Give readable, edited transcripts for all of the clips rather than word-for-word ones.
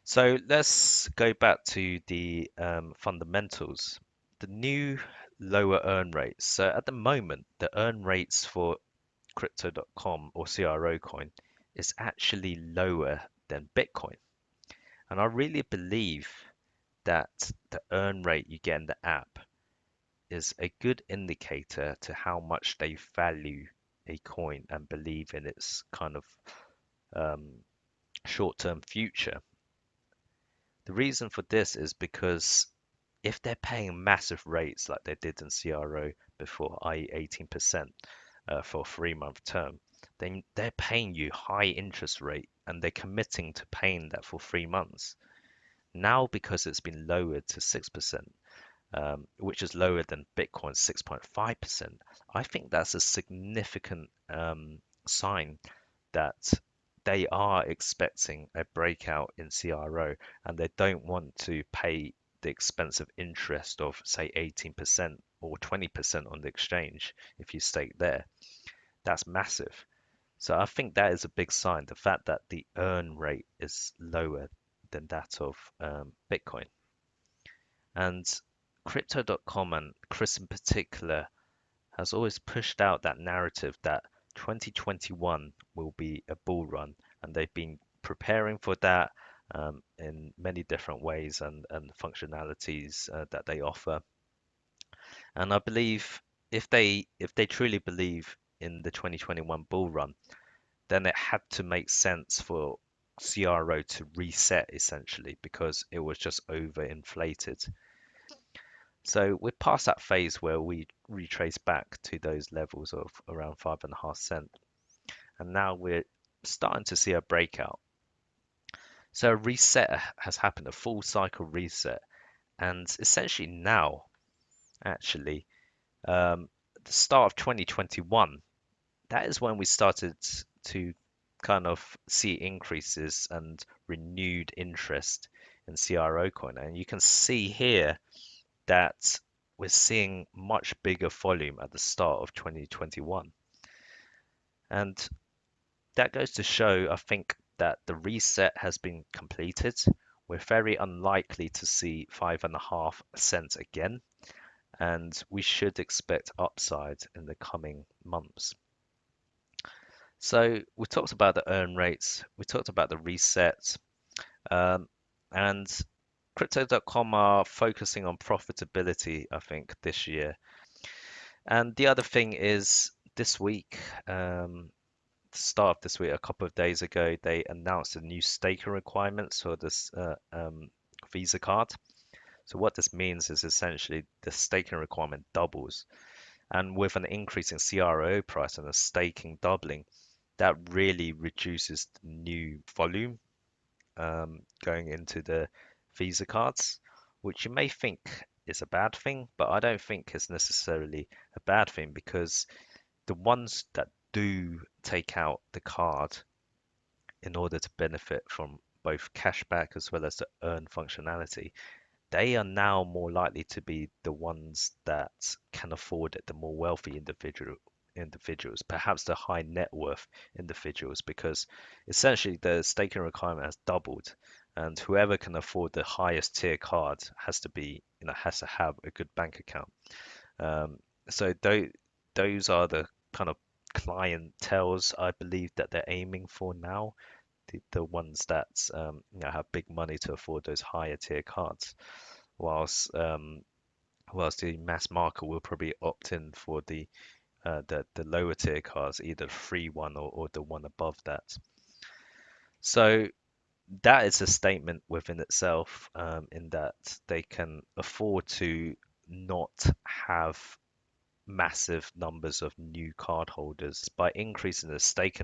So let's go back to the fundamentals. The new lower earn rates. So at the moment, the earn rates for crypto.com or CRO coin is actually lower than Bitcoin. And I really believe that the earn rate you get in the app is a good indicator to how much they value a coin and believe in its kind of um, short-term future. The reason for this is because if they're paying massive rates like they did in CRO before, i.e. 18% for a 3-month term, then they're paying you high interest rate and they're committing to paying that for 3 months. Now, because it's been lowered to 6%, which is lower than Bitcoin's 6.5%, I think that's a significant sign that they are expecting a breakout in CRO and they don't want to pay the expensive interest of, say, 18% or 20% on the exchange if you stake there. That's massive. So I think that is a big sign, the fact that the earn rate is lower than that of Bitcoin. And crypto.com and Chris in particular has always pushed out that narrative that 2021 will be a bull run, and they've been preparing for that in many different ways and functionalities that they offer. And I believe if they truly believe in the 2021 bull run, then it had to make sense for CRO to reset essentially because it was just overinflated. So we're past that phase where we retrace back to those levels of around 5.5 cent, and now we're starting to see a breakout. So a reset has happened, a full cycle reset, and essentially now, actually, the start of 2021, that is when we started to kind of see increases and renewed interest in CRO coin, and you can see here that we're seeing much bigger volume at the start of 2021. And that goes to show, I think, that the reset has been completed. We're very unlikely to see 5.5 cents again, and we should expect upside in the coming months. So we talked about the earn rates, we talked about the resets, and crypto.com are focusing on profitability, I think, this year. And the other thing is this week, the start of this week, a couple of days ago, they announced the new staking requirements for this Visa card. So what this means is essentially the staking requirement doubles. And with an increase in CRO price and the staking doubling, that really reduces the new volume going into the Visa cards, which you may think is a bad thing, but I don't think it's necessarily a bad thing because the ones that do take out the card in order to benefit from both cashback as well as the earn functionality, they are now more likely to be the ones that can afford it, the more wealthy individuals, perhaps the high net worth individuals, because essentially the staking requirement has doubled, and whoever can afford the highest tier card has to be, has to have a good bank account. Um, so those are the kind of clienteles I believe that they're aiming for now, the ones that have big money to afford those higher tier cards, whilst whilst the mass market will probably opt in for the lower tier cards, either the free one or the one above that. So that is a statement within itself, in that they can afford to not have massive numbers of new card holders by increasing the stake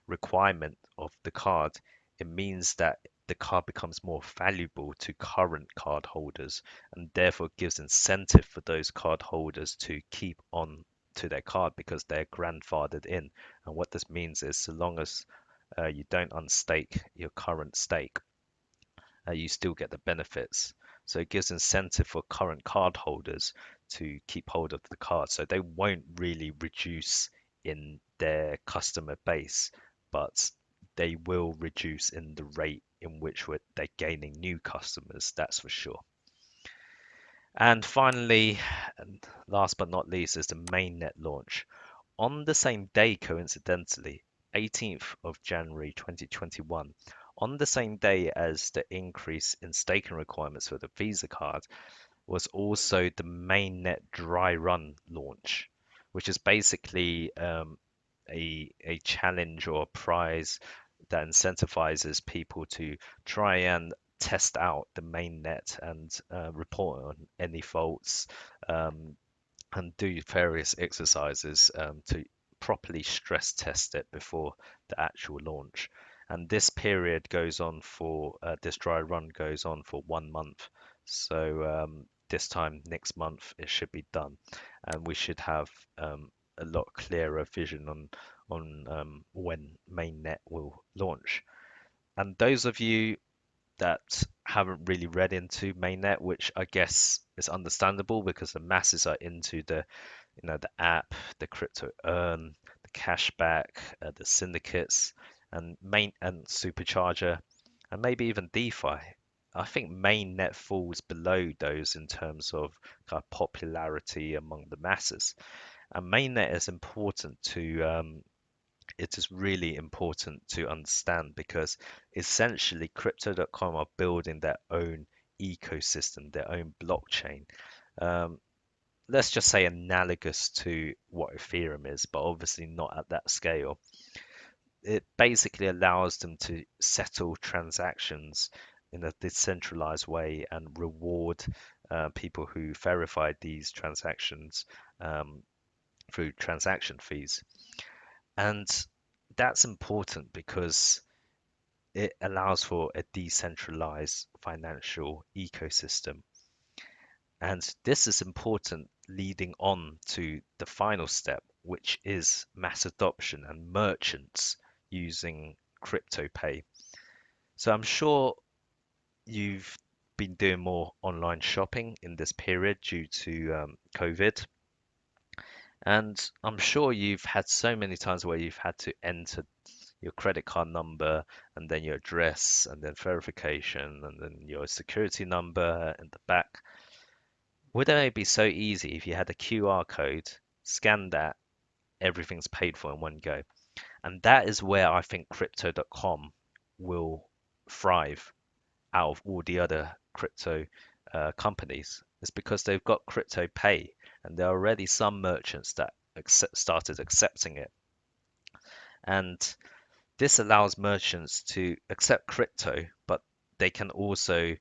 requirement of the card. It means that the card becomes more valuable to current card holders and therefore gives incentive for those card holders to keep on to their card because they're grandfathered in. And what this means is so long as you don't unstake your current stake, you still get the benefits. So it gives incentive for current card holders to keep hold of the card. So they won't really reduce in their customer base, but they will reduce in the rate in which they're gaining new customers, that's for sure. And finally, and last but not least, is the mainnet launch. On the same day, coincidentally, 18th of January 2021, on the same day as the increase in staking requirements for the Visa card, was also the mainnet dry run launch, which is basically a challenge or a prize that incentivizes people to try and test out the mainnet and report on any faults, and do various exercises to properly stress test it before the actual launch. And this period goes on for this dry run goes on for 1 month. So this time next month it should be done, and we should have a lot clearer vision on when mainnet will launch. And those of you that haven't really read into mainnet, which I guess is understandable because the masses are into the app, the crypto earn, the cashback, the syndicates, and main and supercharger, and maybe even DeFi. I think mainnet falls below those in terms of kind of popularity among the masses. And mainnet is important to it is really important to understand because essentially crypto.com are building their own ecosystem, their own blockchain. Um, let's just say analogous to what Ethereum is, but obviously not at that scale. It basically allows them to settle transactions in a decentralized way and reward people who verify these transactions um, through transaction fees. And that's important because it allows for a decentralized financial ecosystem. And this is important leading on to the final step, which is mass adoption and merchants using crypto pay. So I'm sure you've been doing more online shopping in this period due to COVID. And I'm sure you've had so many times where you've had to enter your credit card number and then your address and then verification and then your security number in the back. Wouldn't it be so easy if you had a QR code, scan that, everything's paid for in one go? And that is where I think crypto.com will thrive out of all the other crypto companies. It's because they've got crypto pay, and there are already some merchants that started accepting it. And this allows merchants to accept crypto, but they can also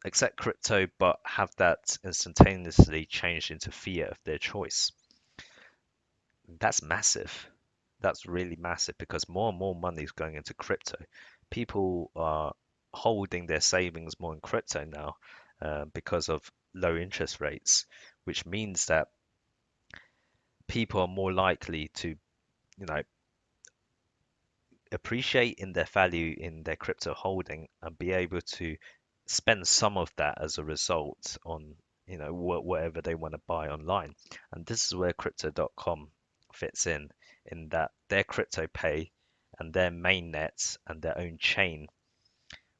accept crypto but have that instantaneously changed into fiat of their choice. That's massive. That's really massive because more and more money is going into crypto. People are holding their savings more in crypto now because of low interest rates, which means that people are more likely to, you know, appreciate in their value in their crypto holding and be able to spend some of that as a result on whatever they want to buy online. And this is where crypto.com fits in that their crypto pay and their mainnet and their own chain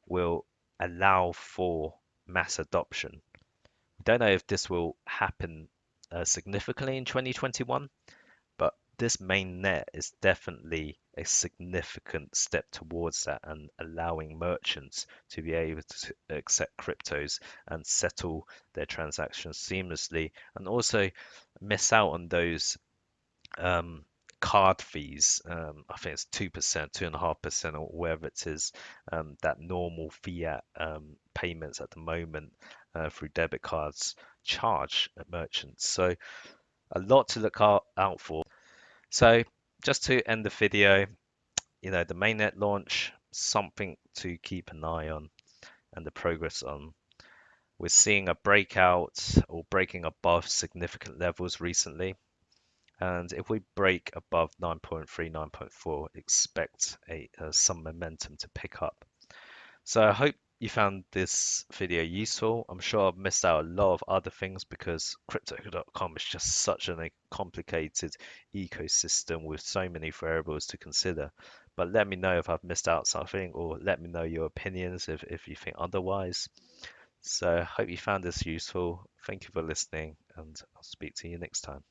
will allow for mass adoption. We don't know if this will happen significantly in 2021, but this mainnet is definitely a significant step towards that and allowing merchants to be able to accept cryptos and settle their transactions seamlessly and also miss out on those um, card fees. I think it's 2%, 2.5%, or wherever it is, that normal fiat payments at the moment through debit cards charge at merchants. So a lot to look out for. So just to end the video, the mainnet launch, something to keep an eye on and the progress on. We're seeing a breakout or breaking above significant levels recently. And if we break above 9.3, 9.4, expect some momentum to pick up. So I hope you found this video useful. I'm sure I've missed out a lot of other things because crypto.com is just such a complicated ecosystem with so many variables to consider. But let me know if I've missed out something, or let me know your opinions if you think otherwise. So, hope you found this useful. Thank you for listening, and I'll speak to you next time.